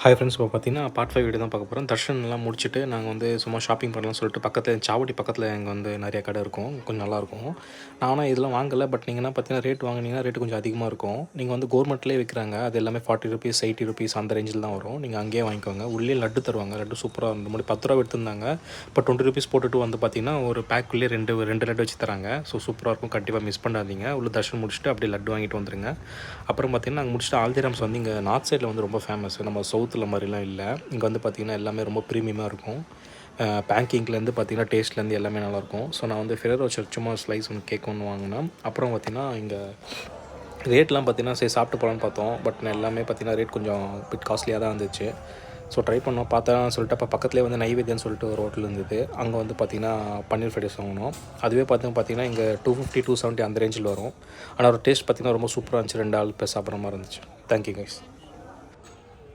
Hi friends, இப்போ பார்த்தீங்கன்னா part 5 video தான் பார்க்க போகிறோம். தர்ஷன்லாம் முடிச்சுட்டு நாங்கள் வந்து சும்மா ஷாப்பிங் பண்ணலாம்னு சொல்லிட்டு பக்கத்தில் சாவடி பக்கத்தில் எங்கள் வந்து நிறைய கடை இருக்கும், கொஞ்சம் நல்லாயிருக்கும். நானும் இதெல்லாம் வாங்கலை, பட் நீங்கள் என்ன பார்த்தீங்கன்னா ரேட் வாங்கினீங்கன்னா ரேட்டு கொஞ்சம் அதிகமாக இருக்கும். நீங்கள் வந்து கவர்மெண்ட்லேயே விற்கிறாங்க, அது எல்லாமே 40 ருபீஸ் 80 ருபீஸ் அந்த ரேஞ்சில் தான் வரும். நீங்கள் அங்கேயே வாங்கிக்கோங்க. உள்ளே லட்டு தருவாங்க, லட்டு சூப்பராக இருந்த மாதிரி 10 ரூபா எடுத்திருந்தாங்க. இப்போ 20 ருபீஸ் போட்டுட்டு வந்து பார்த்தீங்கன்னா ஒரு பேக்குள்ளேயே ரெண்டு லட்டு வச்சு தராங்க. ஸோ சூப்பராக இருக்கும், கண்டிப்பாக மிஸ் பண்ணாதீங்க. உள்ள தர்ஷன் முடிச்சுட்டு அப்படியே லட்டு வாங்கிட்டு வந்துருங்க. அப்புறம் பார்த்தீங்கன்னா நாங்கள் முடிச்சுட்டு ஆல்திராம்ஸ் வந்து இங்கே நார்த் சைடில் வந்து ரொம்ப ஃபேமஸ், நம்ம சவுத்தில் மாதிரிலாம் இல்லை. இங்கே வந்து பார்த்திங்கன்னா எல்லாமே ரொம்ப ப்ரீமியமாக இருக்கும். பேங்கிங்லேருந்து பார்த்திங்கன்னா டேஸ்ட்லேருந்து எல்லாமே நல்லாயிருக்கும். ஸோ நான் வந்து ஃபெரர் ரோச்சர் சும்மா ஸ்லைஸ் ஒன்று கேக் ஒன்று வாங்கினேன். அப்புறம் பார்த்திங்கன்னா இங்கே ரேட்லாம் பார்த்திங்கன்னா சரி சாப்பிட்டு போகலான்னு பார்த்தோம், பட் நான் எல்லாமே பார்த்திங்கன்னா ரேட் கொஞ்சம் பிட் காஸ்ட்லியாக தான் இருந்துச்சு. ஸோ ட்ரை பண்ணோம் பார்த்தேன் சொல்லிட்டு அப்போ பக்கத்துலேயே வந்து நைவேத்தியன்னு சொல்லிட்டு ஒரு ஹோட்டல் இருந்தது. அங்கே வந்து பார்த்திங்கன்னா பன்னீர் ஃப்ரைட் ரைஸ் வாங்கினோம். அதுவே பார்த்திங்கன்னா இங்கே 250 270 அந்த ரேஞ்சில் வரும். ஆனால் ஒரு டேஸ்ட் பார்த்திங்கன்னா ரொம்ப சூப்பராக இருந்துச்சு. 2 ஆள் பேர் சாப்பிட்ற மாதிரி இருந்துச்சு. Thank you guys.